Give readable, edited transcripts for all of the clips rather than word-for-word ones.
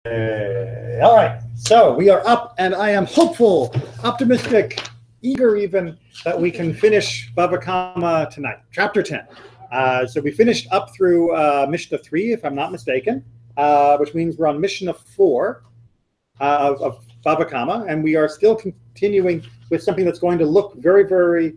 All right, so we are up, and I am hopeful, optimistic, eager even that we can finish Bava Kamma tonight, chapter 10. So we finished up through Mishnah 3, if I'm not mistaken, which means we're on Mishnah 4 of Bava Kamma, and we are still continuing with something that's going to look very, very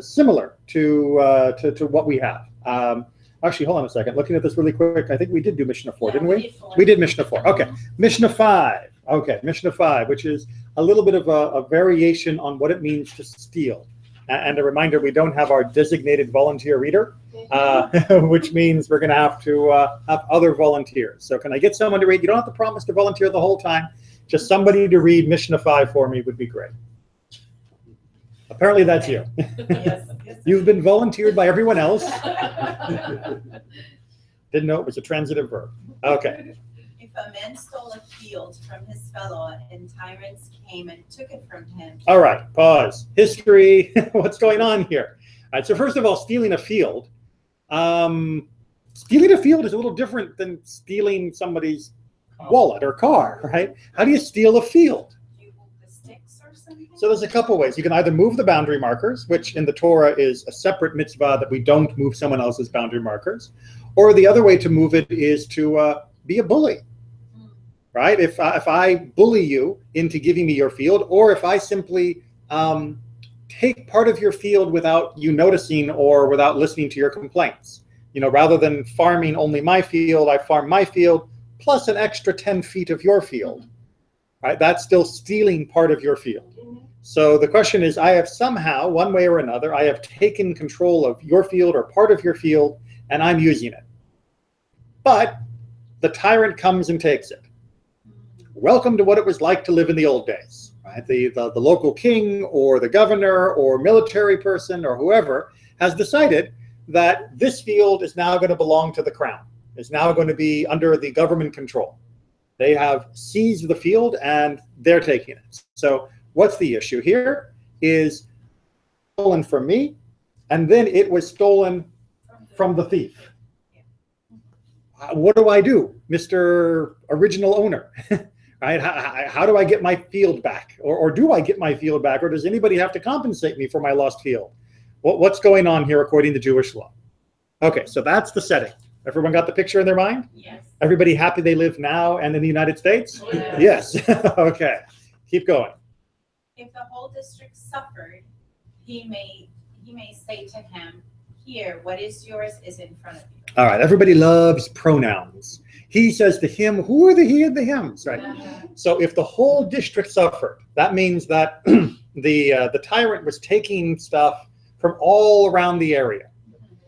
similar to what we have. Actually, hold on a second. Looking at this really quick, I think we did do Mishnah 4, didn't we? We did Mishnah 4. Okay. Mishnah 5. Okay, Mishnah 5, which is a little bit of a variation on what it means to steal. And a reminder, we don't have our designated volunteer reader, which means we're going to have other volunteers. So can I get someone to read? You don't have to promise to volunteer the whole time. Just somebody to read Mishnah 5 for me would be great. Apparently that's you. Yes. You've been volunteered by everyone else. Didn't know it was a transitive verb. Okay. If a man stole a field from his fellow and tyrants came and took it from him. All right, pause. History. What's going on here? All right, so first of all, stealing a field. Stealing a field is a little different than stealing somebody's wallet or car, right? How do you steal a field? So there's a couple ways. You can either move the boundary markers, which in the Torah is a separate mitzvah that we don't move someone else's boundary markers. Or the other way to move it is to be a bully, right? If I bully you into giving me your field, or if I simply take part of your field without you noticing or without listening to your complaints. You know, rather than farming only my field, I farm my field plus an extra 10 feet of your field, right? That's still stealing part of your field. So the question is, I have somehow, one way or another, I have taken control of your field or part of your field, and I'm using it. But the tyrant comes and takes it. Welcome to what it was like to live in the old days, right? The local king or the governor or military person or whoever has decided that this field is now going to belong to the crown. It's now going to be under the government control. They have seized the field and they're taking it. So what's the issue here is stolen from me, and then it was stolen from the thief. What do I do, Mr. Original Owner? Right? How do I get my field back? Or do I get my field back? Or does anybody have to compensate me for my lost field? What's going on here according to Jewish law? Okay, so that's the setting. Everyone got the picture in their mind? Yes. Everybody happy they live now and in the United States? Yes. Okay, keep going. If the whole district suffered, he may say to him, "Here, what is yours is in front of you." All right, everybody loves pronouns. He says to him, who are the he and the hims, right? So if the whole district suffered, that means that the tyrant was taking stuff from all around the area,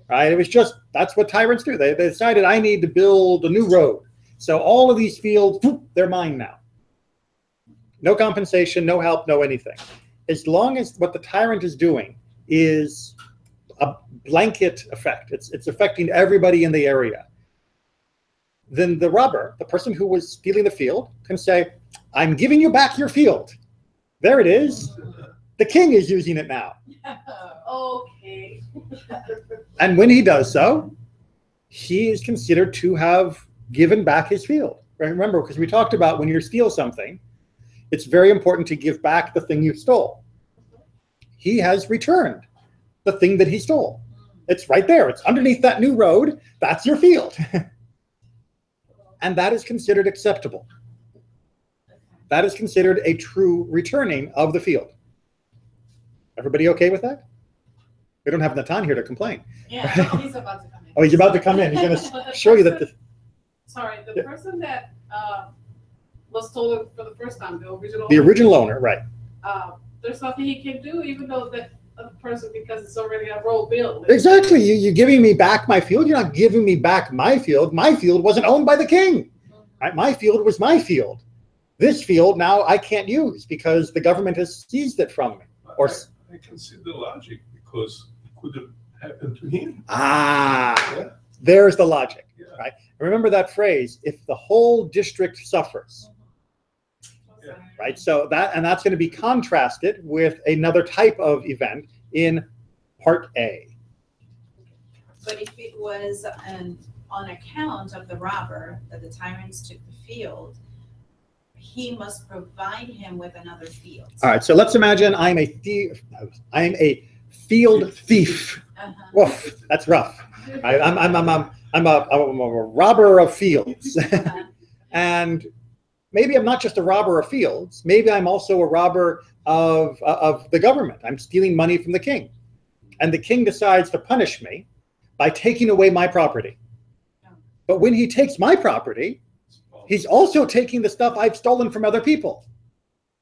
right? It was just, that's what tyrants do. They decided, I need to build a new road. So all of these fields, they're mine now. No compensation, no help, no anything. As long as what the tyrant is doing is a blanket effect, it's affecting everybody in the area, then the robber, the person who was stealing the field, can say, I'm giving you back your field. There it is. The king is using it now. Okay. And when he does so, he is considered to have given back his field. Right? Remember, because we talked about when you steal something, it's very important to give back the thing you stole. He has returned the thing that he stole. It's right there. It's underneath that new road. That's your field. And that is considered acceptable. That is considered a true returning of the field. Everybody okay with that? We don't have Natan here to complain. Yeah, he's about to come in. Oh, he's about to come in. He's going to show you that. Sorry, the person that was stolen for the first time, the original owner, right? There's nothing he can do, even though that other person, because it's already a road built. Exactly. You're giving me back my field. You're not giving me back my field. My field wasn't owned by the king. Right? My field was my field. This field now I can't use because the government has seized it from me. Or I can see the logic, because it could have happened to him. There's the logic. Yeah. Right? Remember that phrase, if the whole district suffers. Yeah. Right? So that's going to be contrasted with another type of event in part A. But if it was on account of the robber that the tyrants took the field, he must provide him with another field. All right, so let's imagine I'm a thief. I'm a field thief. Woof, that's rough. I'm a robber of fields. And maybe I'm not just a robber of fields. Maybe I'm also a robber of the government. I'm stealing money from the king. And the king decides to punish me by taking away my property. But when he takes my property, he's also taking the stuff I've stolen from other people.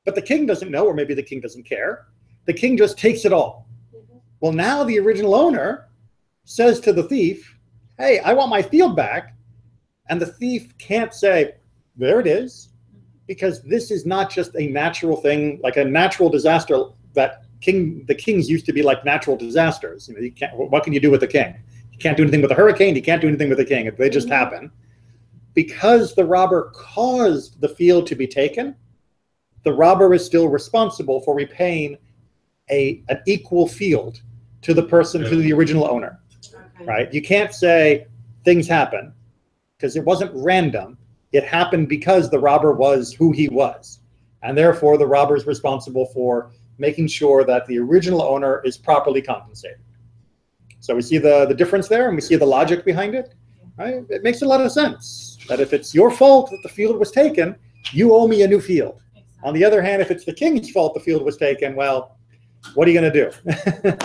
But the king doesn't know, or maybe the king doesn't care. The king just takes it all. Well, now the original owner says to the thief, hey, I want my field back. And the thief can't say, there it is, because this is not just a natural thing, like a natural disaster that the kings used to be like natural disasters. You know, you can't, what can you do with the king? You can't do anything with a hurricane. You can't do anything with the king. They just happen. Because the robber caused the field to be taken, the robber is still responsible for repaying an equal field to the person, to the original owner, right? You can't say things happen because it wasn't random. It happened because the robber was who he was. And therefore, the robber is responsible for making sure that the original owner is properly compensated. So we see the difference there, and we see the logic behind it, right? It makes a lot of sense that if it's your fault that the field was taken, you owe me a new field. On the other hand, if it's the king's fault the field was taken, well, what are you going to do?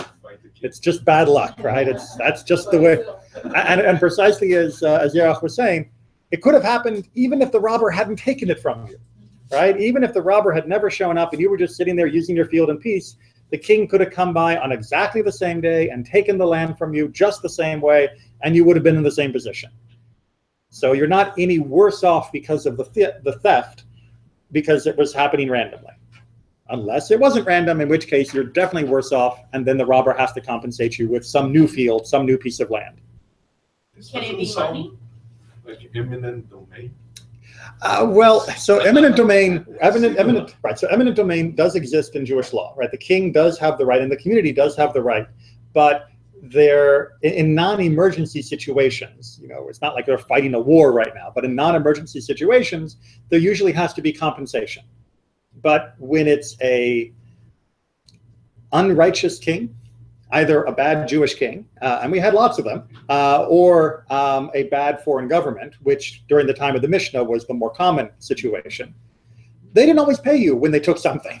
It's just bad luck, right? That's just the way. And precisely as Yerach was saying, it could have happened even if the robber hadn't taken it from you, right? Even if the robber had never shown up and you were just sitting there using your field in peace, the king could have come by on exactly the same day and taken the land from you just the same way, and you would have been in the same position. So you're not any worse off because of the theft, because it was happening randomly. Unless it wasn't random, in which case you're definitely worse off, and then the robber has to compensate you with some new field, some new piece of land. Can it be money? Like eminent domain? Well, so eminent domain, right? So eminent domain does exist in Jewish law, right? The king does have the right, and the community does have the right, but they're in non-emergency situations. You know, it's not like they're fighting a war right now, but in non-emergency situations, there usually has to be compensation. But when it's a unrighteous king, either a bad Jewish king, and we had lots of them, or a bad foreign government, which during the time of the Mishnah was the more common situation, they didn't always pay you when they took something.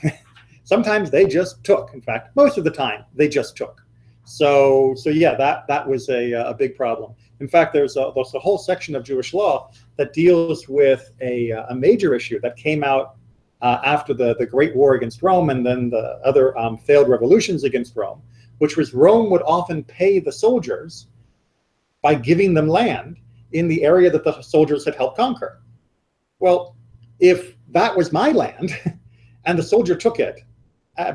Sometimes they just took. In fact, most of the time, they just took. So yeah, that was a big problem. In fact, there's a whole section of Jewish law that deals with a major issue that came out after the Great War against Rome and then the other failed revolutions against Rome, which was Rome would often pay the soldiers by giving them land in the area that the soldiers had helped conquer. Well, if that was my land and the soldier took it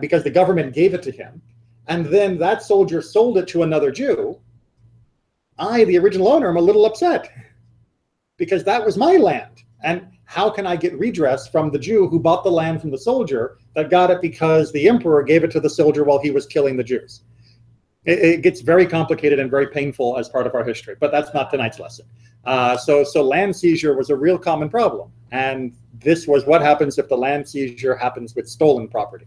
because the government gave it to him, and then that soldier sold it to another Jew, I, the original owner, am a little upset because that was my land. And how can I get redress from the Jew who bought the land from the soldier that got it because the emperor gave it to the soldier while he was killing the Jews? It gets very complicated and very painful as part of our history, but that's not tonight's lesson. So land seizure was a real common problem. And this was what happens if the land seizure happens with stolen property.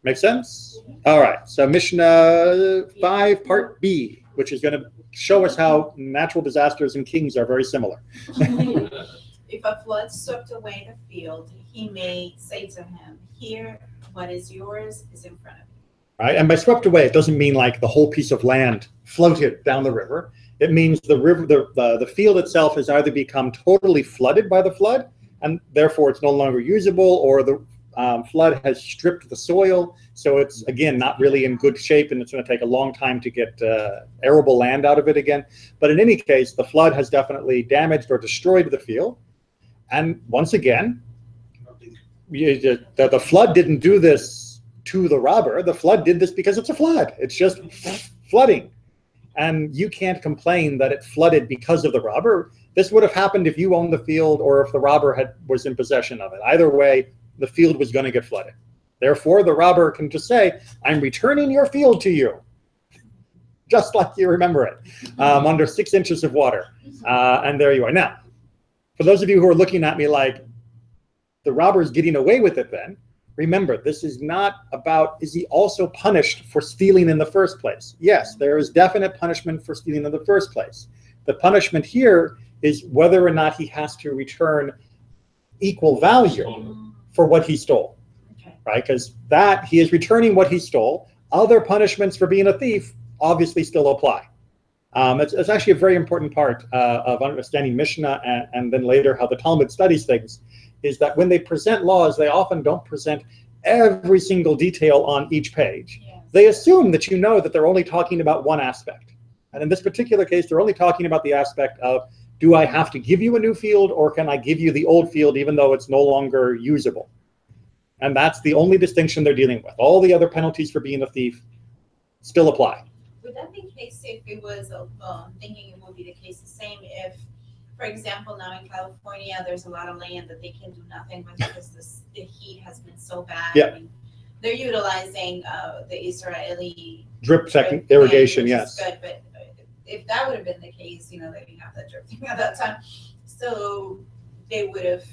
Make sense? All right, so Mishnah 5, part B, which is going to show us how natural disasters and kings are very similar. If a flood swept away the field, he may say to him, here, what is yours is in front of you. Right, and by swept away, it doesn't mean like the whole piece of land floated down the river. It means the river, the field itself has either become totally flooded by the flood, and therefore it's no longer usable, or the flood has stripped the soil, so it's, again, not really in good shape, and it's going to take a long time to get arable land out of it again. But in any case, the flood has definitely damaged or destroyed the field. And once again, the flood didn't do this to the robber. The flood did this because it's a flood. It's just flooding. And you can't complain that it flooded because of the robber. This would have happened if you owned the field or if the robber was in possession of it. Either way, the field was going to get flooded. Therefore, the robber can just say, I'm returning your field to you. just like you remember it, under 6 inches of water. And there you are. Now, for those of you who are looking at me like, the robber's getting away with it then, remember, this is not about, is he also punished for stealing in the first place? Yes, there is definite punishment for stealing in the first place. The punishment here is whether or not he has to return equal value for what he stole, right? Because that, he is returning what he stole. Other punishments for being a thief obviously still apply. It's actually a very important part of understanding Mishnah and then later how the Talmud studies things, is that when they present laws, they often don't present every single detail on each page. Yes. They assume that you know that they're only talking about one aspect. And in this particular case, they're only talking about the aspect of, do I have to give you a new field, or can I give you the old field even though it's no longer usable? And that's the only distinction they're dealing with. All the other penalties for being a thief still apply. Would that be the case if it was, thinking it would be the case the same if, for example, now in California, there's a lot of land that they can do nothing with because the heat has been so bad. Yeah. I mean, they're utilizing the Israeli drip irrigation, which yes. is good, but if that would have been the case, they didn't have that drip thing at that time, so he would have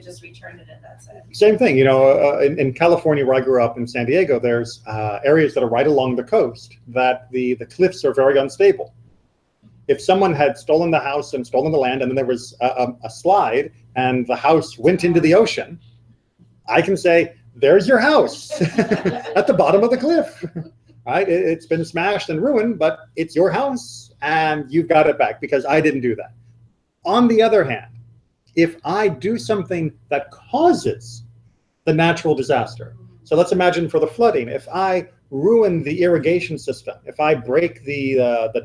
just returned it and that's it. Same thing, in California where I grew up in San Diego, there's areas that are right along the coast that the cliffs are very unstable. If someone had stolen the house and stolen the land, and then there was a slide and the house went into the ocean, I can say, there's your house at the bottom of the cliff, right? It's been smashed and ruined, but it's your house and you've got it back because I didn't do that. On the other hand, if I do something that causes the natural disaster, so let's imagine for the flooding, if I ruin the irrigation system, if I break the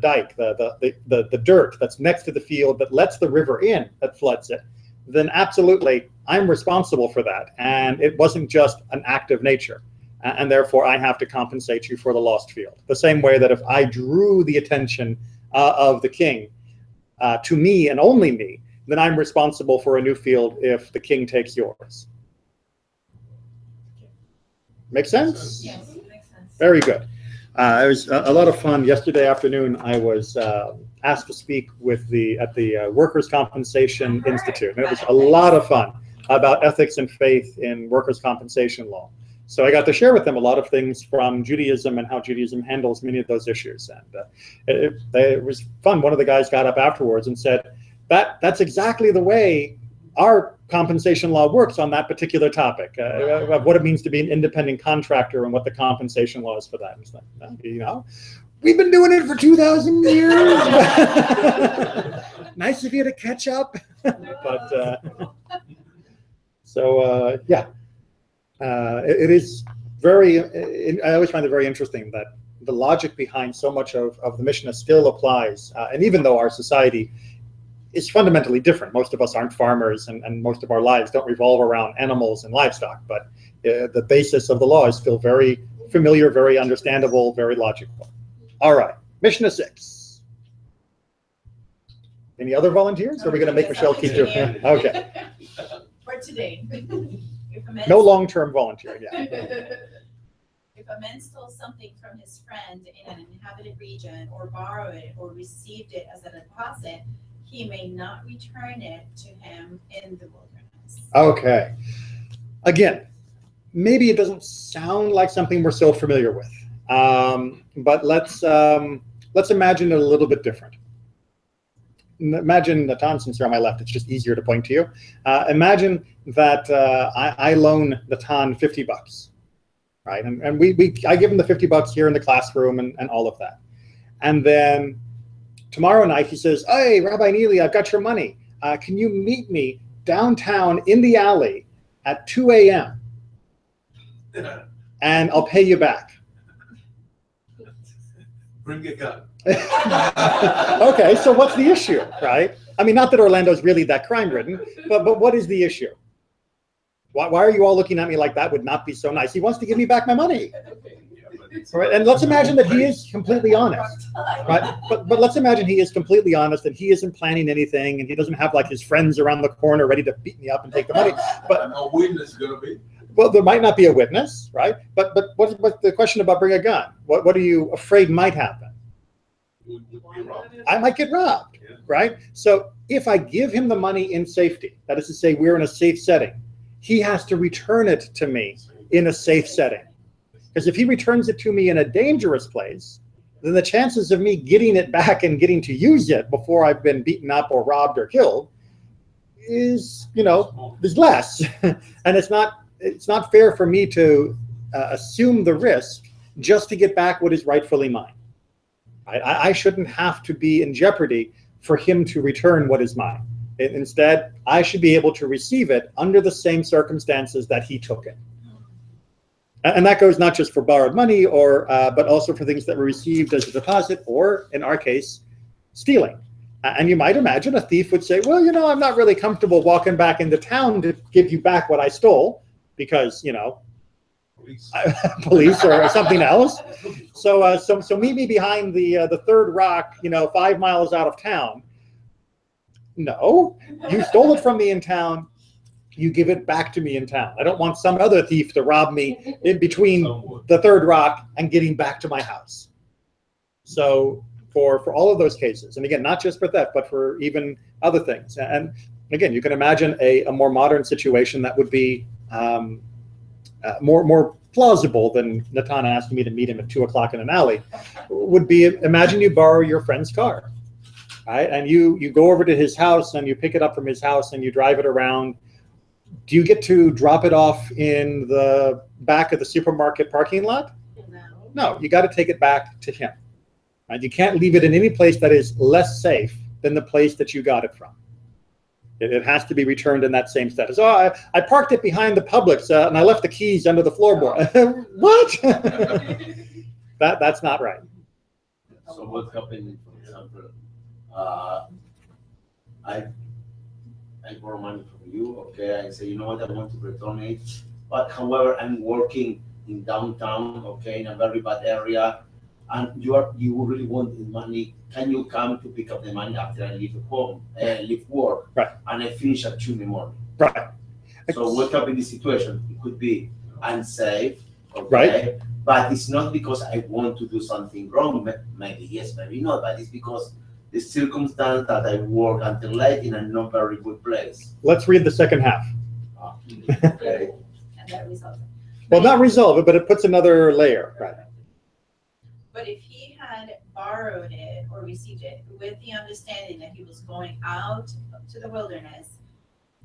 dike, the dirt that's next to the field that lets the river in, that floods it, then absolutely I'm responsible for that. And it wasn't just an act of nature. And therefore I have to compensate you for the lost field. The same way that if I drew the attention of the king to me and only me, then I'm responsible for a new field if the king takes yours. Make sense? Yes, it makes sense. Very good. It was a lot of fun. Yesterday afternoon, I was asked to speak at the Workers' Compensation Institute. And it was a lot of fun about ethics and faith in workers' compensation law. So I got to share with them a lot of things from Judaism and how Judaism handles many of those issues. And it was fun. One of the guys got up afterwards and said, that's exactly the way our compensation law works on that particular topic, of what it means to be an independent contractor and what the compensation law is for that. It's like, we've been doing it for 2,000 years. Nice of you to catch up. But it is very, I always find it very interesting that the logic behind so much of the Mishnah still applies. And even though our society is fundamentally different, most of us aren't farmers and most of our lives don't revolve around animals and livestock, but the basis of the law is still very familiar, very understandable, very logical. All right, Mishnah 6. Any other volunteers? Or are we going to make Michelle keep doing it? Okay. For today. No long-term volunteer, yeah. If a man stole something from his friend in an inhabited region, or borrowed it, or received it as a deposit, he may not return it to him in the wilderness. Okay. Again, maybe it doesn't sound like something we're so familiar with, but let's imagine it a little bit different. Imagine, Natan, since you're on my left, it's just easier to point to you. Imagine that I loan Natan $50, right? And I give him the $50 here in the classroom and all of that. And then tomorrow night he says, "Hey, Rabbi Neely, I've got your money. Can you meet me downtown in the alley at 2 a.m. and I'll pay you back." Bring a gun. Okay, so what's the issue, right? I mean, not that Orlando's really that crime-ridden, but what is the issue? Why are you all looking at me like that would not be so nice? He wants to give me back my money. Right? And let's imagine that he is completely honest, right? But let's imagine he is completely honest and he isn't planning anything and he doesn't have like his friends around the corner ready to beat me up and take the money. But a witness is going to be? Well, there might not be a witness, right? But what's the question about bring a gun? What are you afraid might happen? would be robbed. I might get robbed, Yeah. right? So if I give him the money in safety, that is to say, we're in a safe setting, he has to return it to me in a safe setting. Because if he returns it to me in a dangerous place, then the chances of me getting it back and getting to use it before I've been beaten up or robbed or killed is, is less. And it's not fair for me to assume the risk just to get back what is rightfully mine. I shouldn't have to be in jeopardy for him to return what is mine. Instead, I should be able to receive it under the same circumstances that he took it. And that goes not just for borrowed money, but also for things that were received as a deposit, or in our case, stealing. And you might imagine a thief would say, well, I'm not really comfortable walking back into town to give you back what I stole because, Police. police or something else. So meet me behind the third rock, 5 miles out of town. No, you stole it from me in town. You give it back to me in town. I don't want some other thief to rob me in between the third rock and getting back to my house. So for all of those cases, and again, not just for theft, but for even other things. And again, you can imagine a more modern situation that would be more plausible than Natan asking me to meet him at 2 o'clock in an alley, would be, imagine you borrow your friend's car, right? And you go over to his house and you pick it up from his house and you drive it around. Do you get to drop it off in the back of the supermarket parking lot? No, you got to take it back to him. Right? You can't leave it in any place that is less safe than the place that you got it from. It has to be returned in that same status. Oh, I parked it behind the Publix and I left the keys under the floorboard. What? That's not right. So what happened, for example, I borrow money from you, okay, I say, you know what, I want to return it, but however, I'm working in downtown, okay, in a very bad area, and you really want the money, can you come to pick up the money after I leave home, leave work, right, and I finish at 2 in the morning. Right. So what happened in this situation? It could be unsafe, okay, right, but it's not because I want to do something wrong, maybe yes, maybe not, but it's because the circumstance that I work until late in a not very good place. Let's read the second half. Okay. And that resolves it. Well, not resolve it, but it puts another layer. Right. But if he had borrowed it or received it with the understanding that he was going out to the wilderness,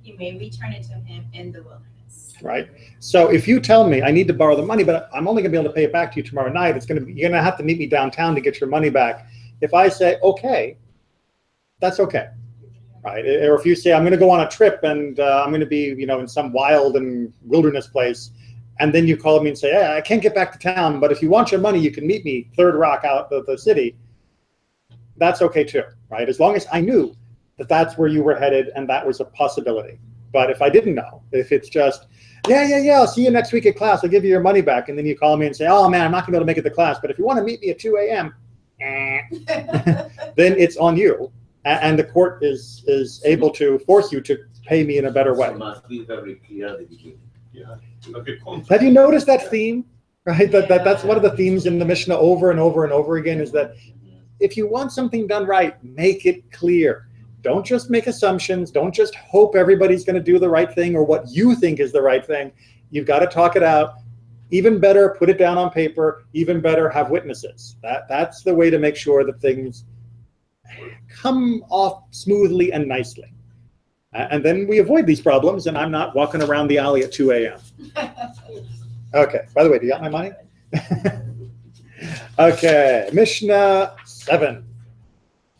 you may return it to him in the wilderness. Right. So if you tell me I need to borrow the money, but I'm only going to be able to pay it back to you tomorrow night, you're going to have to meet me downtown to get your money back. If I say, okay, that's okay, right? Or if you say, I'm going to go on a trip and I'm going to be, in some wild and wilderness place, and then you call me and say, hey, I can't get back to town, but if you want your money, you can meet me third rock out of the city. That's okay too, right? As long as I knew that that's where you were headed and that was a possibility. But if I didn't know, if it's just, yeah, I'll see you next week at class, I'll give you your money back, and then you call me and say, oh man, I'm not going to be able to make it to class, but if you want to meet me at 2 a.m., then it's on you, and the court is able to force you to pay me in a better way. So it must be very clear at the beginning. Yeah. Like a contract. Have you noticed that theme, right? That's one of the themes in the Mishnah over and over and over again, is that if you want something done right, make it clear. Don't just make assumptions. Don't just hope everybody's going to do the right thing or what you think is the right thing. You've got to talk it out. Even better, put it down on paper. Even better, have witnesses. That's the way to make sure that things come off smoothly and nicely. And then we avoid these problems, and I'm not walking around the alley at 2 a.m. Okay, by the way, do you got my money? Okay, Mishnah 7.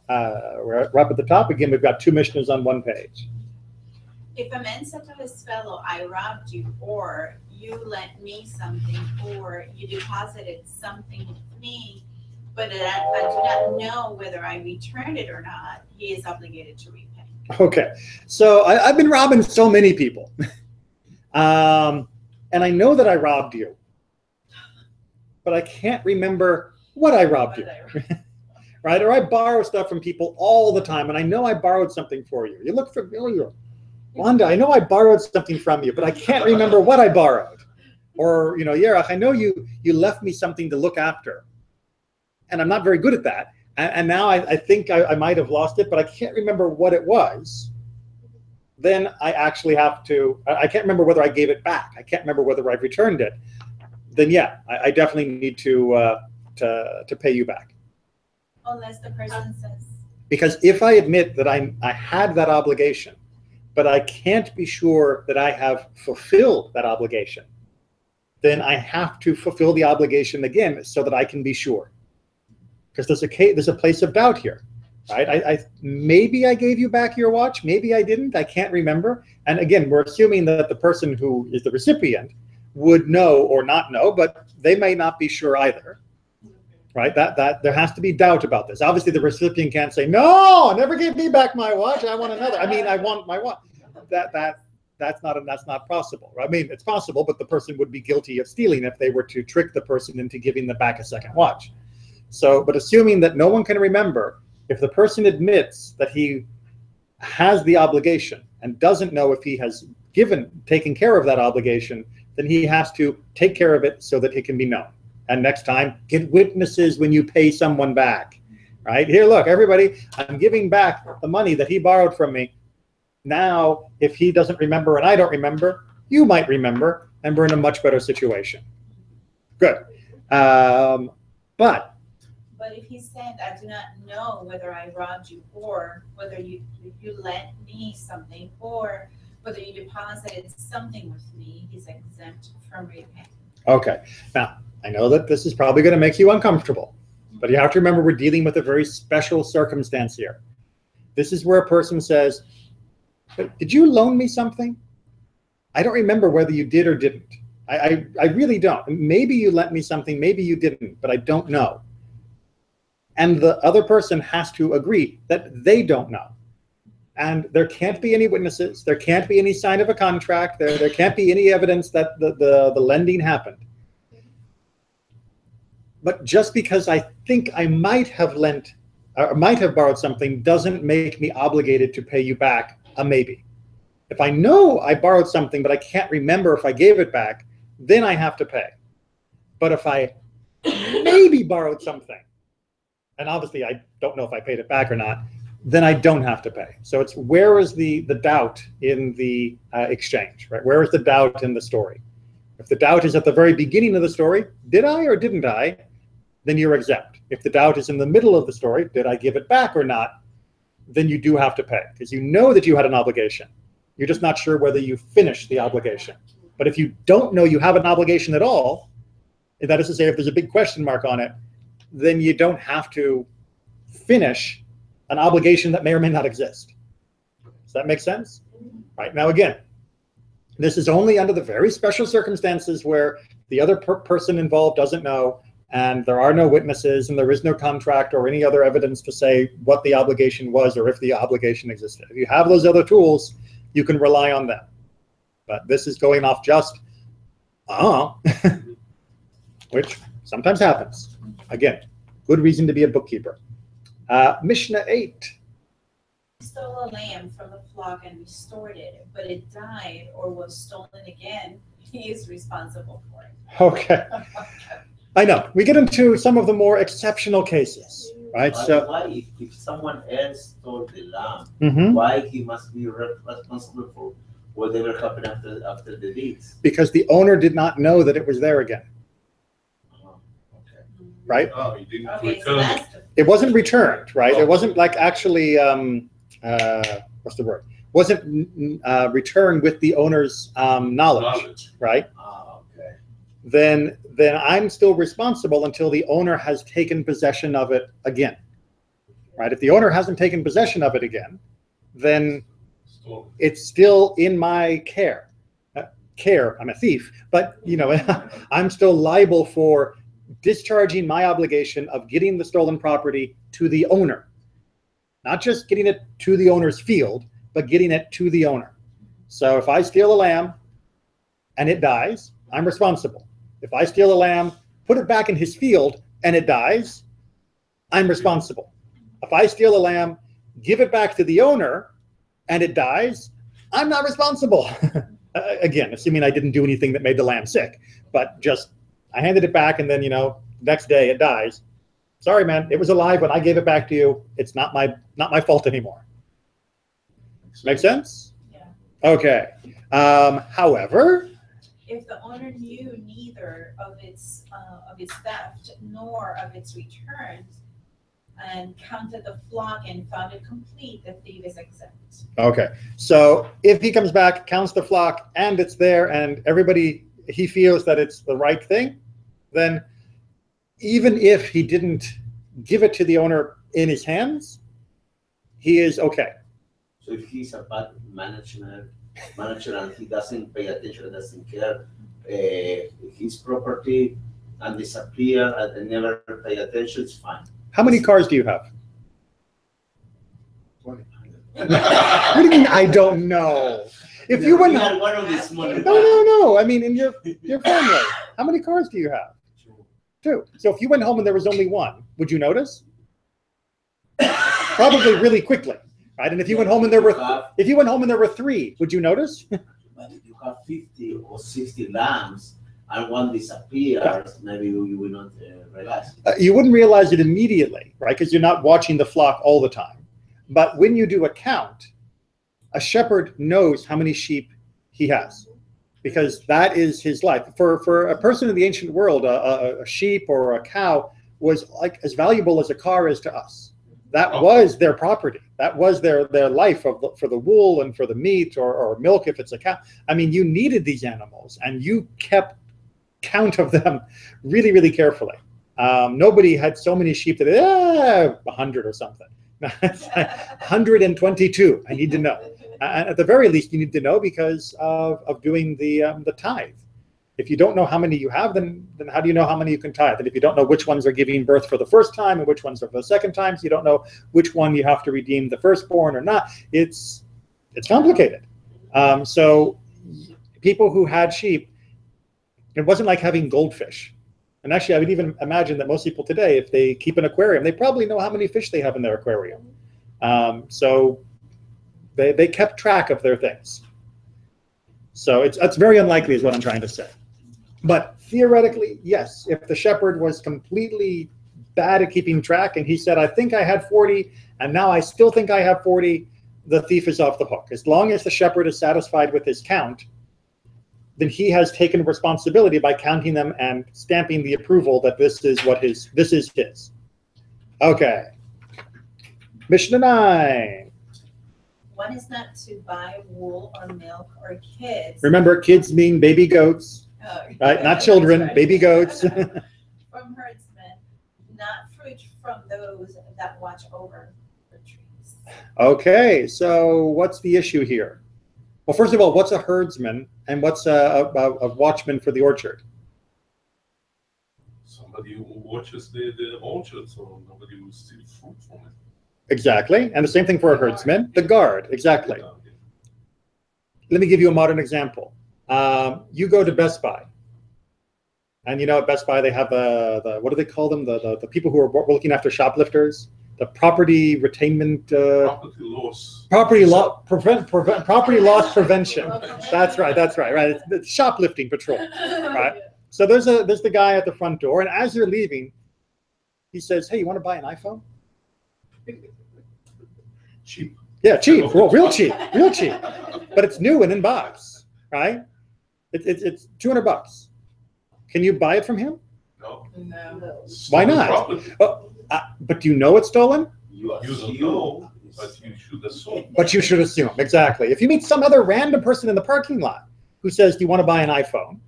We're up at the top. Again, we've got 2 Mishnahs on 1 page. If a man said to his fellow, I robbed you, or you lent me something, or you deposited something with me, but I do not know whether I returned it or not, he is obligated to repay. Okay, so I've been robbing so many people. And I know that I robbed you, but I can't remember what I robbed you. Right? Or I borrow stuff from people all the time, and I know I borrowed something for you. You look familiar. Wanda, I know I borrowed something from you, but I can't remember what I borrowed. Or, Yerach, I know you left me something to look after, and I'm not very good at that. and now I think I might have lost it, but I can't remember what it was, then I actually have to, I can't remember whether I gave it back. I can't remember whether I've returned it. Then yeah, I definitely need to pay you back. Unless the person says. Because if I admit that I had that obligation, but I can't be sure that I have fulfilled that obligation, then I have to fulfill the obligation again so that I can be sure. Because there's a place of doubt here, right? Maybe I gave you back your watch, maybe I didn't, I can't remember. And again, we're assuming that the person who is the recipient would know or not know, but they may not be sure either, right? That there has to be doubt about this. Obviously, the recipient can't say, "No, never gave me back my watch. I want another. I mean, I want my watch." That's not possible. I mean, it's possible, but the person would be guilty of stealing if they were to trick the person into giving them back a second watch. So, but assuming that no one can remember, if the person admits that he has the obligation and doesn't know if he has taken care of that obligation, then he has to take care of it so that it can be known. And next time, get witnesses when you pay someone back, right? Here, look, everybody, I'm giving back the money that he borrowed from me. Now, if he doesn't remember and I don't remember, you might remember, and we're in a much better situation. Good. But if he said, I do not know whether I robbed you or whether you lent me something or whether you deposited something with me, he's exempt from repayment. Okay. Now, I know that this is probably going to make you uncomfortable, but you have to remember we're dealing with a very special circumstance here. This is where a person says, "Did you loan me something? I don't remember whether you did or didn't. I really don't. Maybe you lent me something, maybe you didn't, but I don't know." And the other person has to agree that they don't know. And there can't be any witnesses. There can't be any sign of a contract. There can't be any evidence that the lending happened. But just because I think I might have lent or might have borrowed something doesn't make me obligated to pay you back a maybe. If I know I borrowed something, but I can't remember if I gave it back, then I have to pay. But if I maybe borrowed something, and obviously I don't know if I paid it back or not, then I don't have to pay. So it's where is the doubt in the exchange, right? Where is the doubt in the story? If the doubt is at the very beginning of the story, did I or didn't I, then you're exempt. If the doubt is in the middle of the story, did I give it back or not, then you do have to pay because you know that you had an obligation. You're just not sure whether you finished the obligation. But if you don't know you have an obligation at all, that is to say, if there's a big question mark on it, then you don't have to finish an obligation that may or may not exist. Does that make sense? Right. Now, again, this is only under the very special circumstances where the other person involved doesn't know, and there are no witnesses, and there is no contract or any other evidence to say what the obligation was or if the obligation existed. If you have those other tools, you can rely on them. But this is going off just, which sometimes happens. Again, good reason to be a bookkeeper. Mishnah 8. Stole a lamb from the flock and restored it, but it died or was stolen again, he is responsible for it. Okay. I know. We get into some of the more exceptional cases, right? So why, if someone else stole the lamb, why he must be responsible for whatever happened after the deeds? Because the owner did not know that it was there again. Right? Oh, he didn't return it. It wasn't returned, right? It wasn't like actually, what's the word? Wasn't returned with the owner's knowledge, right? Okay. Then I'm still responsible until the owner has taken possession of it again, right? If the owner hasn't taken possession of it again, then it's still in my care. I'm a thief, but you know, I'm still liable for discharging my obligation of getting the stolen property to the owner. Not just getting it to the owner's field, but getting it to the owner. So if I steal a lamb and it dies, I'm responsible. If I steal a lamb, put it back in his field and it dies, I'm responsible. If I steal a lamb, give it back to the owner and it dies, I'm not responsible. Again, assuming I didn't do anything that made the lamb sick, but just I handed it back and then, you know, next day it dies. Sorry, man, it was alive when I gave it back to you. It's not my fault anymore. Make sense? Yeah. Okay. However, If the owner knew neither of its theft nor of its returns, and counted the flock and found it complete, the thief is exempt. okay. So if he comes back, counts the flock, and it's there, and he feels that it's the right thing, then even if he didn't give it to the owner in his hands, he is okay. So if he's a bad manager and he doesn't pay attention, doesn't care, his property and disappear and never pay attention, it's fine. How many cars do you have? 20. What do you mean, I don't know? If you went, had one of these morning. no. I mean, in your family, how many cars do you have? 2. So if you went home and there was only 1, would you notice? Probably really quickly, right? And if you went home and there were 3, would you notice? But if you have 50 or 60 lambs and one disappears, maybe you will not realize. You wouldn't realize it immediately, right? Because you're not watching the flock all the time. But when you do a count, a shepherd knows how many sheep he has, because that is his life. For a person in the ancient world, a sheep or a cow was like as valuable as a car is to us. That was their property. That was their life for the wool and for the meat or milk if it's a cow. I mean, you needed these animals, and you kept count of them really, really carefully. Nobody had so many sheep that 100 or something. 122. I need to know. At the very least, you need to know because of doing the tithe. If you don't know how many you have, then how do you know how many you can tithe? And if you don't know which ones are giving birth for the first time and which ones are for the second time, so you don't know which one you have to redeem the firstborn or not. It's complicated. So people who had sheep, it wasn't like having goldfish. And actually, I would even imagine that most people today, if they keep an aquarium, they probably know how many fish they have in their aquarium. So they kept track of their things. So it's very unlikely is what I'm trying to say. But theoretically, yes, if the shepherd was completely bad at keeping track and he said, I think I had 40, and now I still think I have 40, the thief is off the hook. As long as the shepherd is satisfied with his count, then he has taken responsibility by counting them and stamping the approval that this is his. Okay. Mishnah 9. One is not to buy wool or milk or kids. Remember, kids mean baby goats, right? Not children, right. Baby goats. From herdsmen, not fruit from those that watch over the trees. Okay, so what's the issue here? Well, first of all, what's a herdsman and what's a watchman for the orchard? Somebody who watches the orchard, so nobody will steal fruit from it. Exactly, and the same thing for a herdsman, the guard, exactly. Let me give you a modern example. You go to Best Buy, and at Best Buy they have the what do they call them? The people who are looking after shoplifters, the property retainment. Property loss. Property loss prevention. That's right. Right. It's shoplifting patrol. Right. So there's the guy at the front door, and as you're leaving, he says, "Hey, you want to buy an iPhone?" Cheap. Yeah, cheap. Well, real cheap, but it's new and in box, right? It's $200. Can you buy it from him? No. Why not? But do you know it's stolen? You don't know, but you should assume. But you should assume, exactly. If you meet some other random person in the parking lot who says, "Do you want to buy an iPhone?"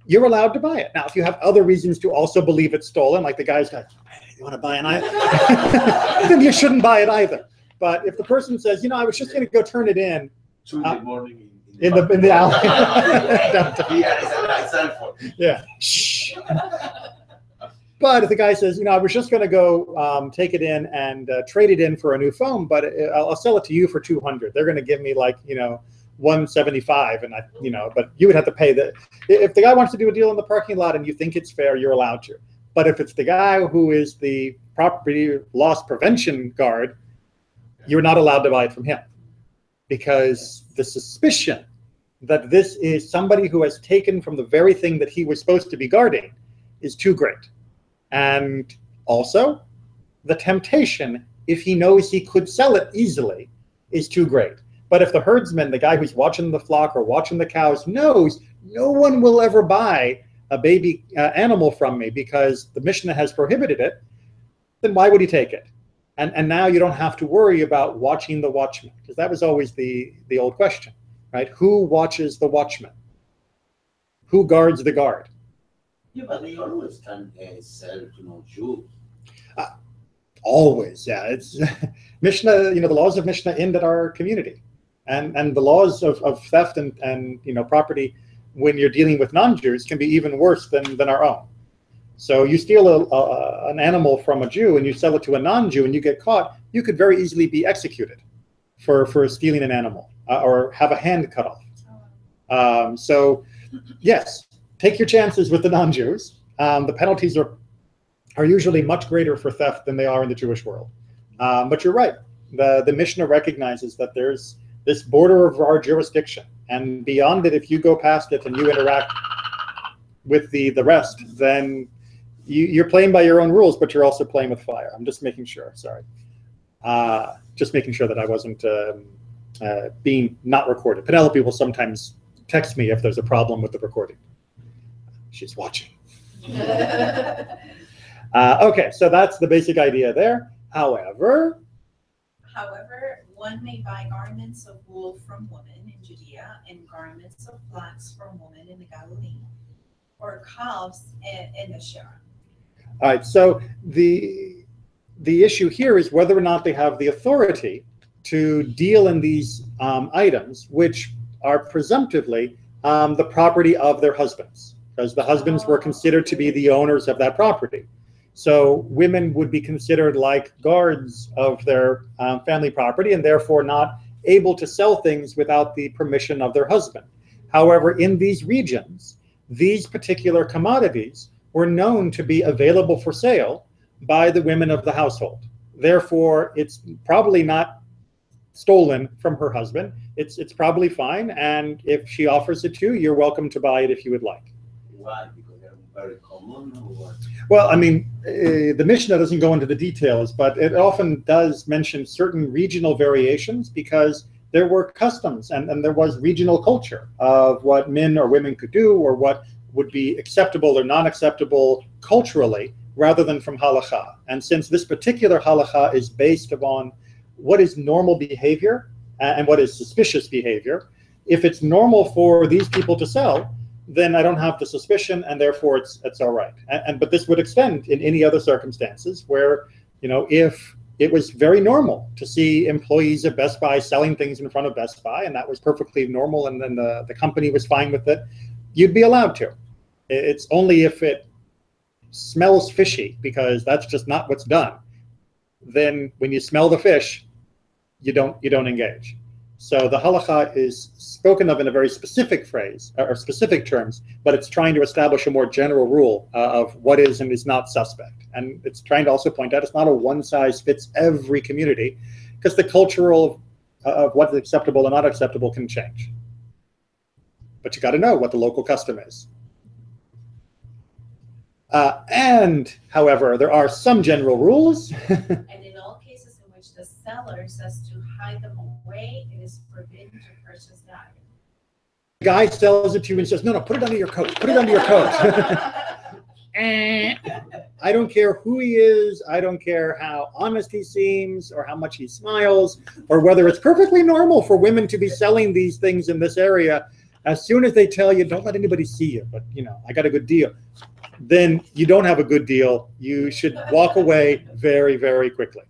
you're allowed to buy it. Now, if you have other reasons to also believe it's stolen, like the guy's got, "You want to buy an iPhone?" then you shouldn't buy it either. But if the person says, "I was just going to go turn it in," Tuesday morning in the alley. Yeah. Shh. But if the guy says, "I was just going to go take it in and trade it in for a new phone, but I'll sell it to you for $200. They're going to give me $175, and but you would have to pay the." If the guy wants to do a deal in the parking lot and you think it's fair, you're allowed to. But if it's the guy who is the property loss prevention guard, you're not allowed to buy it from him, because the suspicion that this is somebody who has taken from the very thing that he was supposed to be guarding is too great. And also, the temptation, if he knows he could sell it easily, is too great. But if the herdsman, the guy who's watching the flock or watching the cows, knows no one will ever buy a baby animal from me because the Mishnah has prohibited it, then why would he take it? And now you don't have to worry about watching the watchman, because that was always the old question, right? Who watches the watchman? Who guards the guard? Yeah, but they always can sell to Jews. Always, yeah. It's Mishnah. The laws of Mishnah end at our community, and the laws of theft and property when you're dealing with non-Jews can be even worse than our own. So you steal an animal from a Jew and you sell it to a non-Jew and you get caught, you could very easily be executed for stealing an animal or have a hand cut off. So yes, take your chances with the non-Jews. The penalties are usually much greater for theft than they are in the Jewish world. But you're right. The Mishnah recognizes that there's this border of our jurisdiction, and beyond it, if you go past it and you interact with the rest, then you're playing by your own rules, but you're also playing with fire. I'm just making sure. Sorry, just making sure that I wasn't being not recorded. Penelope will sometimes text me if there's a problem with the recording. She's watching. Okay, so that's the basic idea there. However, one may buy garments of wool from women in Judea and garments of flax from women in the Galilee, or calves in the Sharon. All right, so the issue here is whether or not they have the authority to deal in these items, which are presumptively the property of their husbands, because the husbands were considered to be the owners of that property. So women would be considered like guards of their family property and therefore not able to sell things without the permission of their husband. However, in these regions, these particular commodities were known to be available for sale by the women of the household. Therefore, it's probably not stolen from her husband. It's probably fine, and if she offers it to you, you're welcome to buy it if you would like. Why? Because they're very common, or what? Well, I mean, the Mishnah doesn't go into the details, but it often does mention certain regional variations because there were customs and there was regional culture of what men or women could do or what would be acceptable or non-acceptable culturally rather than from halakha. And since this particular halakha is based upon what is normal behavior and what is suspicious behavior, if it's normal for these people to sell, then I don't have the suspicion, and therefore it's all right. But this would extend in any other circumstances where, if it was very normal to see employees of Best Buy selling things in front of Best Buy, and that was perfectly normal, and then the company was fine with it, you'd be allowed to. It's only if it smells fishy, because that's just not what's done. Then when you smell the fish, you don't engage. So the halakha is spoken of in a very specific phrase or specific terms, but it's trying to establish a more general rule of what is and is not suspect. And it's trying to also point out it's not a one-size-fits-every community, because the cultural of what's acceptable and not acceptable can change. But you got to know what the local custom is. And, however, there are some general rules. And in all cases in which the seller says to hide them away, it is forbidden to purchase the item. The guy sells it to you and says, no, put it under your coat. Put it under your coat. I don't care who he is. I don't care how honest he seems or how much he smiles or whether it's perfectly normal for women to be selling these things in this area. As soon as they tell you, don't let anybody see you, but, I got a good deal, then you don't have a good deal. You should walk away very, very quickly.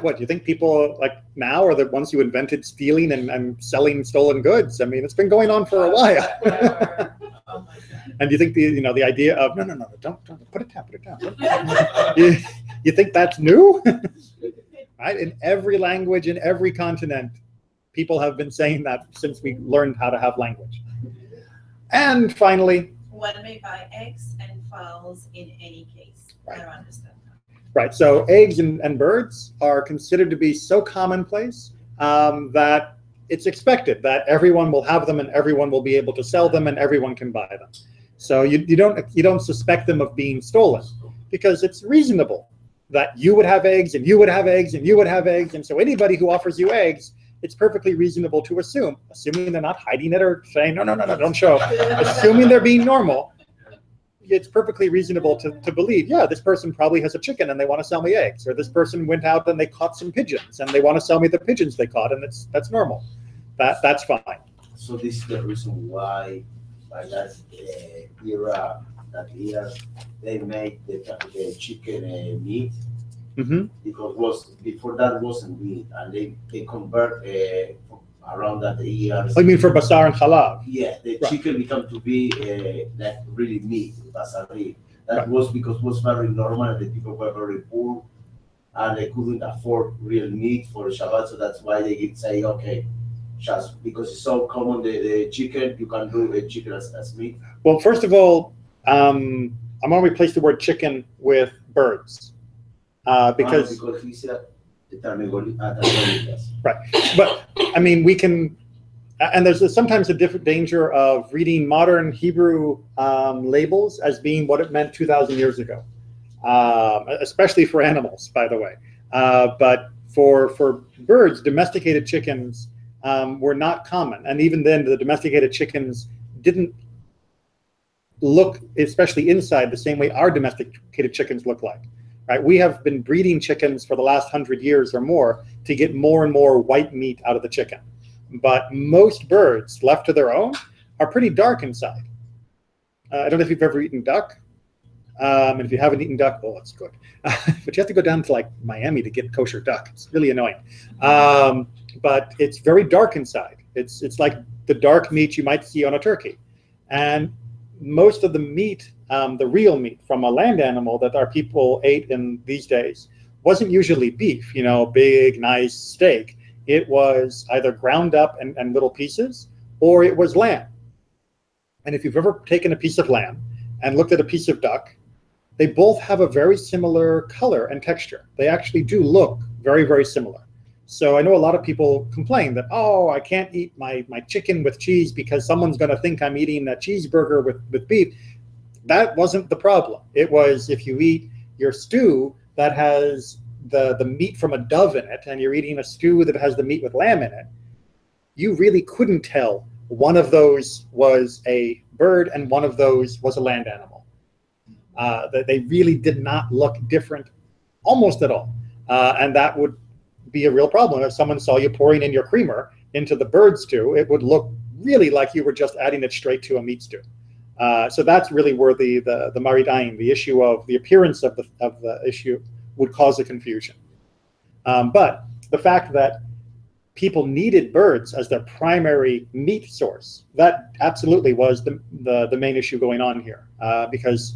What, you think people like now are the ones who invented stealing and selling stolen goods? I mean, it's been going on for a while. And you think the idea of, no, don't put it down. You think that's new? Right? In every language, in every continent, people have been saying that since we learned how to have language. And finally, one may buy eggs and fowls in any case. Right. I don't understand that. Right. So eggs and birds are considered to be so commonplace that it's expected that everyone will have them and everyone will be able to sell them and everyone can buy them. So you don't suspect them of being stolen. because it's reasonable that you would have eggs and you would have eggs and you would have eggs. And so anybody who offers you eggs, it's perfectly reasonable to assume, assuming they're not hiding it or saying, no, don't show, assuming they're being normal, it's perfectly reasonable to believe, yeah, this person probably has a chicken and they want to sell me eggs. Or this person went out and they caught some pigeons and they want to sell me the pigeons they caught, and that's normal. That's fine. So this is the reason why by that era, they made the chicken meat, because before that wasn't meat, and they convert around that years. Oh, you mean for basar and halal? Yeah, the Right. chicken become to be like really meat, basari. That Right. was because it was very normal, and the people were very poor, and they couldn't afford real meat for Shabbat, so that's why they could say, okay, just because it's so common, the chicken, you can do a chicken as meat. Well, first of all, I'm going to replace the word chicken with birds, because he said the tarnegolitas. right. But I mean, we can, and there's sometimes a different danger of reading modern Hebrew labels as being what it meant 2,000 years ago, especially for animals, by the way. But for birds, domesticated chickens were not common, and even then, the domesticated chickens didn't look, especially inside, the same way our domesticated chickens look like. Right? We have been breeding chickens for the last 100 years or more to get more and more white meat out of the chicken. But most birds, left to their own, are pretty dark inside. I don't know if you've ever eaten duck. And if you haven't eaten duck, oh, it's good. But you have to go down to like Miami to get kosher duck. It's really annoying. But it's very dark inside. It's like the dark meat you might see on a turkey. And most of the meat, the real meat from a land animal that our people ate in these days, wasn't usually beef, big, nice steak. It was either ground up and little pieces, or it was lamb. And if you've ever taken a piece of lamb and looked at a piece of duck, they both have a very similar color and texture. They actually do look very, very similar. So I know a lot of people complain that, oh, I can't eat my chicken with cheese because someone's going to think I'm eating a cheeseburger with beef. That wasn't the problem. It was if you eat your stew that has the meat from a dove in it, and you're eating a stew that has the meat with lamb in it, you really couldn't tell one of those was a bird and one of those was a land animal. They really did not look different almost at all. And that would be a real problem. If someone saw you pouring in your creamer into the bird stew, it would look really like you were just adding it straight to a meat stew. So that's really where the maridaim, the issue of the appearance of the issue, would cause a confusion. But the fact that people needed birds as their primary meat source, that absolutely was the main issue going on here, because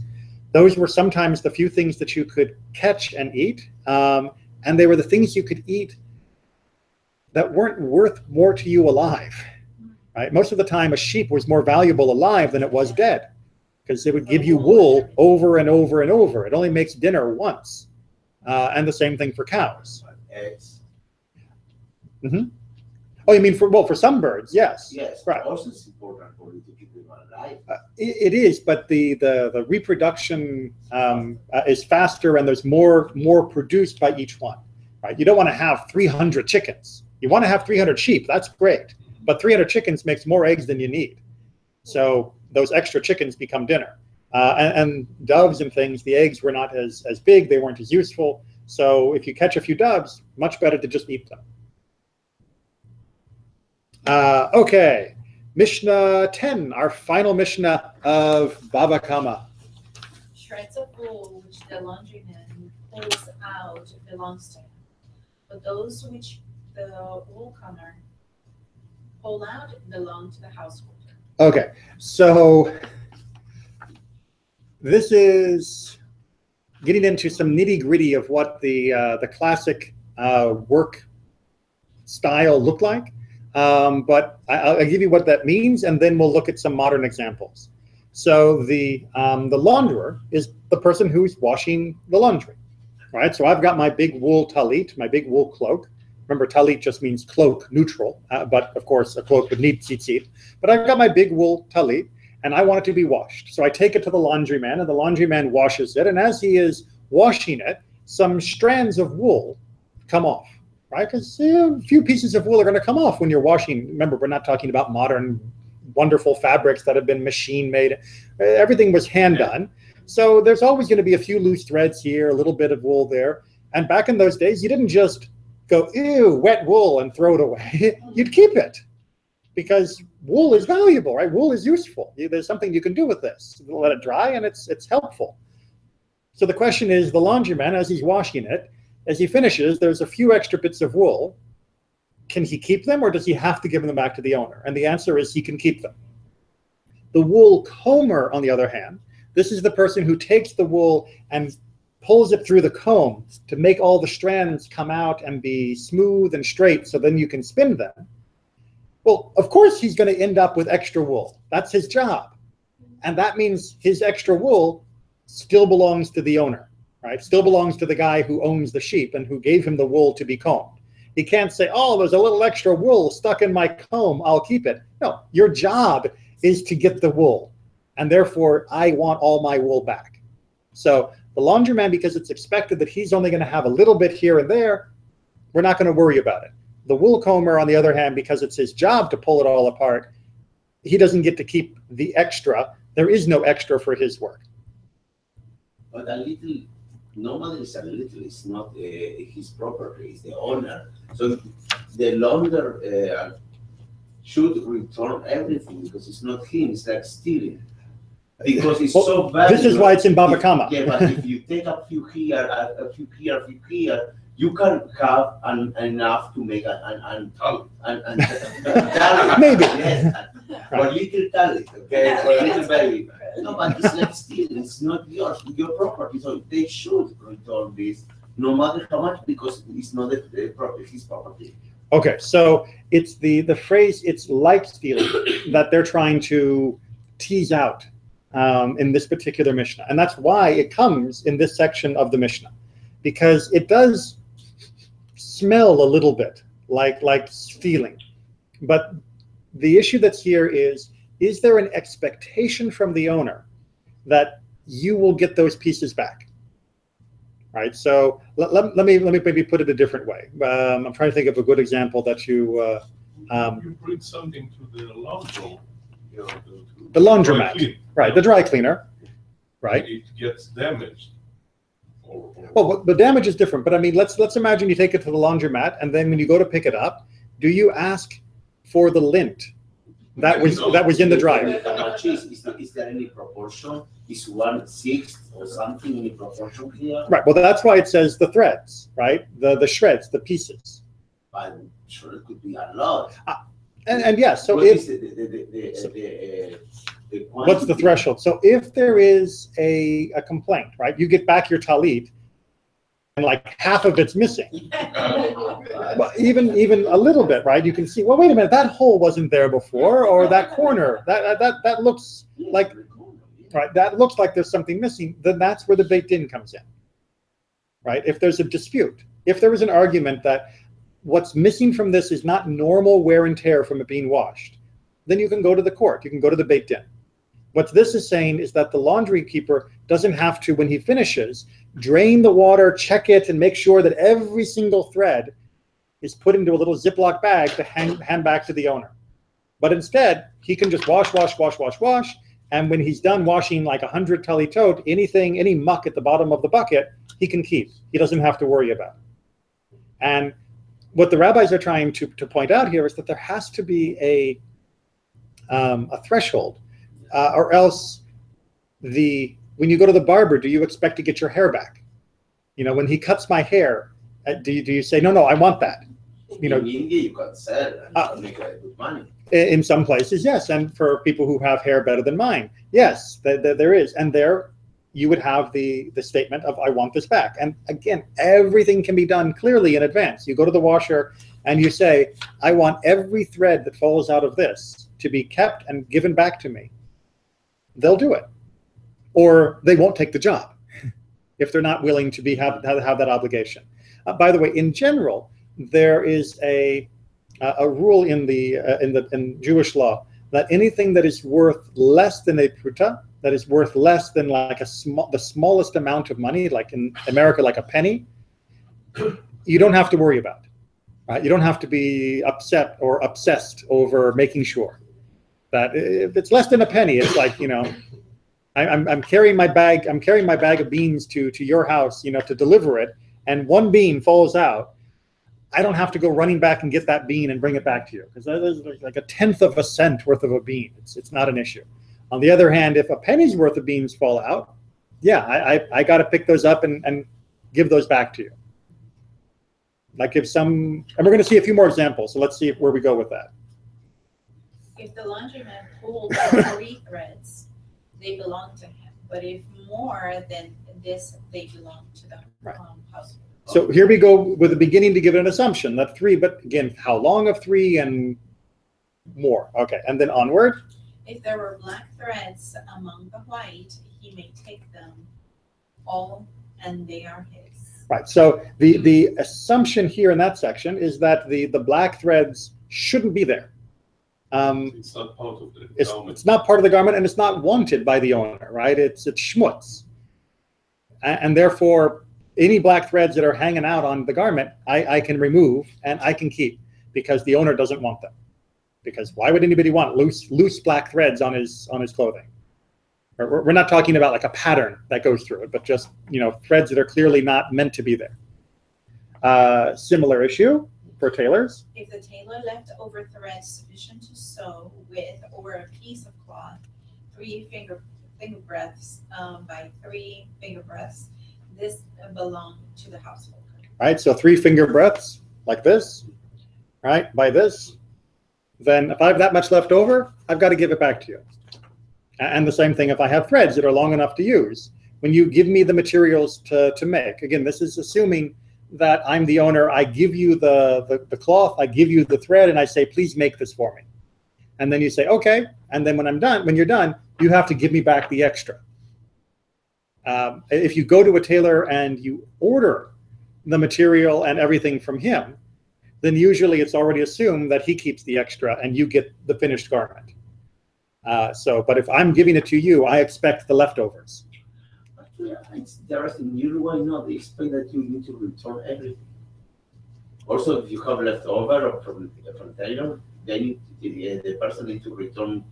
those were sometimes the few things that you could catch and eat, and they were the things you could eat that weren't worth more to you alive. Right? Most of the time, a sheep was more valuable alive than it was dead, because it would give you wool over and over and over. It only makes dinner once. And the same thing for cows. Eggs. Oh, you mean for some birds? Yes. Yes. Right. Also, it's important for you to keep them alive. It is, but the reproduction is faster, and there's more produced by each one. Right? You don't want to have 300 chickens. You want to have 300 sheep. That's great, but 300 chickens makes more eggs than you need. So those extra chickens become dinner. And doves and things, the eggs were not as big. They weren't as useful. So if you catch a few doves, much better to just eat them. Okay, Mishnah 10, our final Mishnah of Bava Kamma. Shreds of wool which the laundryman pulls out belongs to him, but those which the wool comber pull out belong to the householder. Okay, so this is getting into some nitty-gritty of what the classic work style looked like. But I'll give you what that means, and then we'll look at some modern examples. So the launderer is the person who's washing the laundry, right? So I've got my big wool talit, my big wool cloak. Remember, talit just means cloak, neutral, but of course a cloak would need tzitzit. But I've got my big wool talit, and I want it to be washed. So I take it to the laundryman, and the laundryman washes it. And as he is washing it, some strands of wool come off, right? Because a few pieces of wool are going to come off when you're washing. Remember, we're not talking about modern, wonderful fabrics that have been machine made. Everything was hand done. So there's always going to be a few loose threads here, a little bit of wool there. And back in those days, you didn't just go, ew, wet wool, and throw it away. You'd keep it, because wool is valuable, right? Wool is useful. There's something you can do with this. Let it dry, and it's helpful. So the question is, the laundryman, as he's washing it, as he finishes, there's a few extra bits of wool. Can he keep them, or does he have to give them back to the owner? And the answer is he can keep them. The wool comber, on the other hand, this is the person who takes the wool and pulls it through the comb to make all the strands come out and be smooth and straight, so then you can spin them. Well, of course he's going to end up with extra wool. That's his job. And that means his extra wool still belongs to the owner, right? Still belongs to the guy who owns the sheep and who gave him the wool to be combed. He can't say, oh, there's a little extra wool stuck in my comb, I'll keep it. No, your job is to get the wool. And therefore, I want all my wool back. So the laundryman, because it's expected that he's only going to have a little bit here and there, we're not going to worry about it. The wool comber, on the other hand, because it's his job to pull it all apart, he doesn't get to keep the extra. There is no extra for his work. But a little, normally it's a little, it's not his property, it's the owner. So the launder should return everything, because it's not him, it's like stealing. Because it's so valuable. This is why it's in Bava Kamma. Yeah, but if you take a few here, a few here, a few here, you can have enough to make an tally. Maybe. Yes, or little tally, okay, or a little baby. No, but it's like stealing. It's not yours, your property. So they should return this, no matter how much, because it's not his property. Okay, so it's the phrase, it's like stealing, that they're trying to tease out in this particular Mishnah. And that's why it comes in this section of the Mishnah, because it does smell a little bit like stealing. But the issue that's here is there an expectation from the owner that you will get those pieces back? Right, so let me maybe put it a different way. I'm trying to think of a good example that you bring something to the laundry, you know, the laundromat, right? The dry cleaner, right? It gets damaged. Well, the damage is different, but I mean, let's imagine you take it to the laundromat, and then when you go to pick it up, do you ask for the lint that was in the dryer? How much is there any proportion? Is 1/6 or something in proportion here? Right. Well, that's why it says the threads, right? The shreds, the pieces. I'm sure it could be a lot. And yes, so what if is the what's the threshold? So if there is a complaint, right? You get back your talit, and like half of it's missing. Well, even a little bit, right? You can see, well, wait a minute, that hole wasn't there before, or that corner, that looks like, right? That looks like there's something missing. Then that's where the Beit Din comes in, right? If there's a dispute, if there was an argument that what's missing from this is not normal wear and tear from it being washed, then you can go to the court. You can go to the Beit Din. What this is saying is that the laundry keeper doesn't have to, when he finishes, drain the water, check it, and make sure that every single thread is put into a little Ziploc bag to hand back to the owner. But instead, he can just wash, and when he's done washing like 100 talitot, any muck at the bottom of the bucket, he can keep. He doesn't have to worry about it. And what the rabbis are trying to point out here is that there has to be a threshold, or else when you go to the barber, do you expect to get your hair back? You know, when he cuts my hair, do you say, no, I want that? You know, in India you can sell and make good money. In some places, yes, and for people who have hair better than mine, yes, there is, and there you would have the statement of, I want this back. And again, everything can be done clearly in advance. You go to the washer and you say, I want every thread that falls out of this to be kept and given back to me. They'll do it, or they won't take the job if they're not willing to have that obligation. By the way, in general, there is a rule in Jewish law that anything that is worth less than a pruta, that is worth less than like the smallest amount of money, like in America, like a penny, you don't have to worry about. Right? You don't have to be upset or obsessed over making sure that if it's less than a penny, it's like, you know, I'm carrying my bag. I'm carrying my bag of beans to your house, you know, to deliver it, and one bean falls out. I don't have to go running back and get that bean and bring it back to you, because that is like a tenth of a cent worth of a bean. It's not an issue. On the other hand, if a penny's worth of beans fall out, yeah, I got to pick those up and give those back to you. Like if some, and we're going to see a few more examples. So let's see where we go with that. If the laundryman pulled 3 threads, they belong to him. But if more than this, they belong to the household. So here we go with the beginning to give it an assumption that 3, but again, how long of 3 and more. Okay, and then onward. If there were black threads among the white, he may take them all, and they are his. Right. So the assumption here in that section is that the black threads shouldn't be there. It's not part of the garment. It's not part of the garment, and it's not wanted by the owner. Right. It's schmutz, and therefore any black threads that are hanging out on the garment, I can remove and I can keep, because the owner doesn't want them. Because why would anybody want loose black threads on his clothing? We're not talking about like a pattern that goes through it, but just, you know, threads that are clearly not meant to be there. Similar issue for tailors. If the tailor left over thread sufficient to sew with, or a piece of cloth, 3 finger breadths by 3 finger breadths, this belonged to the householder. Right, so 3 finger breadths like this, right, by this. Then if I have that much left over, I've got to give it back to you. And the same thing if I have threads that are long enough to use. When you give me the materials to make, again, this is assuming that I'm the owner. I give you the cloth, I give you the thread, and I say, please make this for me. And then you say, okay. And then when you're done, you have to give me back the extra. If you go to a tailor and you order the material and everything from him, then usually it's already assumed that he keeps the extra and you get the finished garment. But if I'm giving it to you, I expect the leftovers. Yeah, it's interesting. Uruguay, no, they explain that you need to return everything. Also, if you have leftover from tailor, then the person needs to return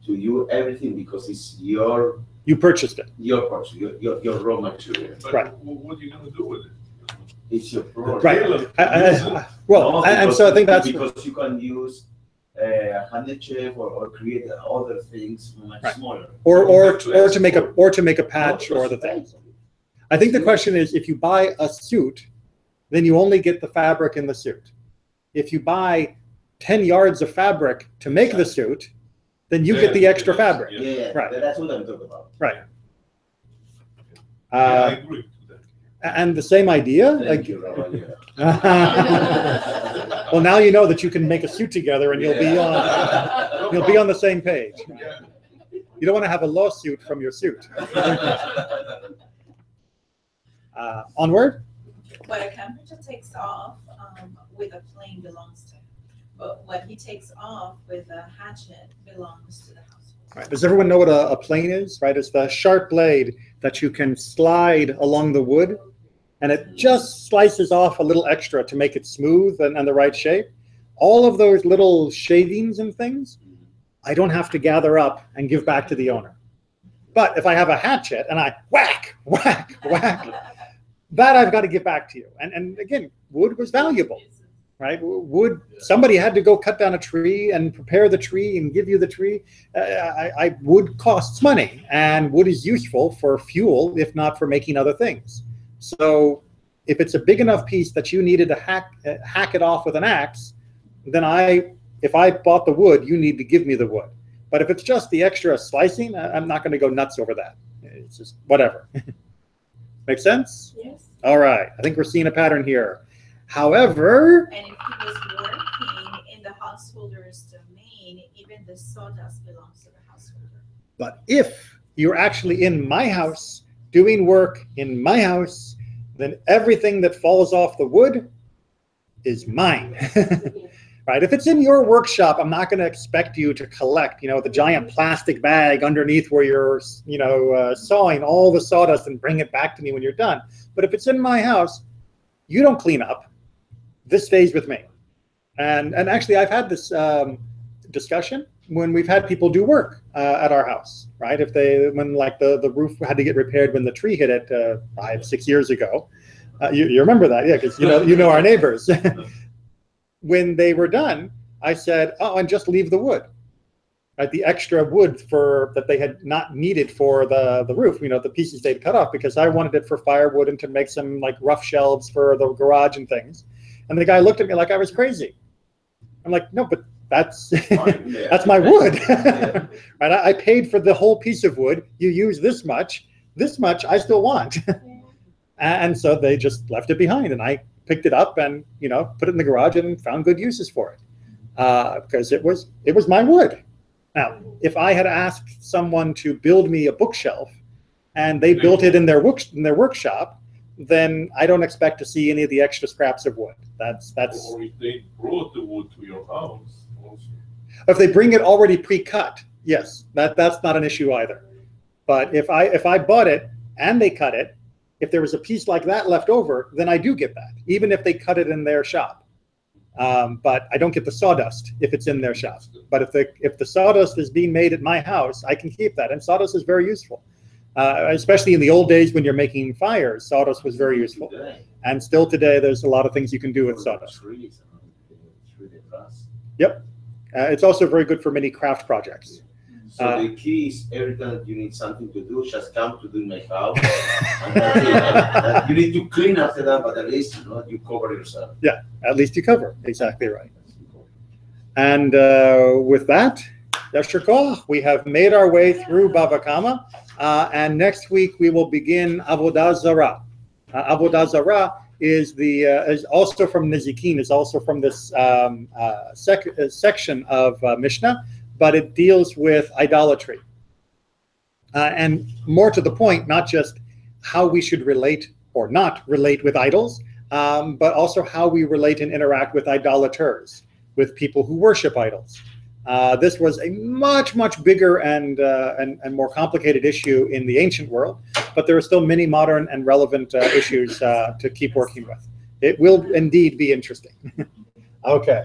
to you everything, because it's you purchased it. Your purchase, your raw material. But right. What are you going to do with it? It's your product. Right. So I think that's because you can use a handkerchief or create other things much smaller. Or to make a patch or other things. I think the question is, if you buy a suit, then you only get the fabric in the suit. If you buy 10 yards of fabric to make the suit, then you get the extra fabric. Yeah, right. That's what I'm talking about. Right. I agree with that. And the same idea. Thank you, Rabbi. Well, now you know that you can make a suit together, and you'll be on the same page. You don't want to have a lawsuit from your suit. Onward. What a carpenter takes off with a plane belongs to him, but what he takes off with a hatchet belongs to the household. Right. Does everyone know what a plane is? Right, it's the sharp blade that you can slide along the wood, and it just slices off a little extra to make it smooth and the right shape. All of those little shavings and things, I don't have to gather up and give back to the owner. But if I have a hatchet and I whack, whack, whack, that I've got to give back to you. And again, wood was valuable, right? Wood, somebody had to go cut down a tree and prepare the tree and give you the tree. Wood costs money, and wood is useful for fuel, if not for making other things. So if it's a big enough piece that you needed to hack it off with an axe, then if I bought the wood, you need to give me the wood. But if it's just the extra slicing, I'm not going to go nuts over that. It's just whatever. Make sense? Yes. All right. I think we're seeing a pattern here. However, and if he was working in the householder's domain, even the sawdust belongs to the householder. But if you're actually in my house, doing work in my house, then everything that falls off the wood is mine. right? If it's in your workshop, I'm not going to expect you to collect, the giant plastic bag underneath where you're, sawing all the sawdust and bring it back to me when you're done. But if it's in my house, you don't clean up. This stays with me. And actually, I've had this discussion when we've had people do work at our house, right? When like the roof had to get repaired when the tree hit it 5-6 years ago. You remember that, yeah, because you know our neighbors. When they were done, I said, "Oh, and just leave the wood, right? The extra wood that they had not needed for the roof. The pieces they'd cut off because I wanted it for firewood and to make some like rough shelves for the garage and things." And the guy looked at me like I was crazy. I'm like, "No, but that's that's my wood, right? I paid for the whole piece of wood. You use this much. This much I still want." And so they just left it behind, and I picked it up and put it in the garage and found good uses for it because it was my wood. Now, if I had asked someone to build me a bookshelf and they built it in their workshop, then I don't expect to see any of the extra scraps of wood. That's. Or if they brought the wood to your house, also. If they bring it already pre-cut, yes, that's not an issue either. But if I bought it and they cut it, if there was a piece like that left over, then I do get that, even if they cut it in their shop. But I don't get the sawdust if it's in their shop. But if the sawdust is being made at my house, I can keep that. And sawdust is very useful, especially in the old days when you're making fires. Sawdust was very useful, and still today, there's a lot of things you can do with sawdust. Yep, it's also very good for many craft projects. So the key is every time you need something to do, just come to do my house. And that's it. You need to clean after that, but at least you cover yourself. Yeah, at least you cover. Exactly right. And with that, Yashar Koach, we have made our way through Bava Kamma, and next week we will begin Avodah Zarah. Avodah Zarah is also from Nezikin, is also from this section of Mishnah, but it deals with idolatry. And more to the point, not just how we should relate or not relate with idols, but also how we relate and interact with idolaters, with people who worship idols. This was a much, much bigger and more complicated issue in the ancient world, but there are still many modern and relevant issues to keep working with. It will indeed be interesting. Okay.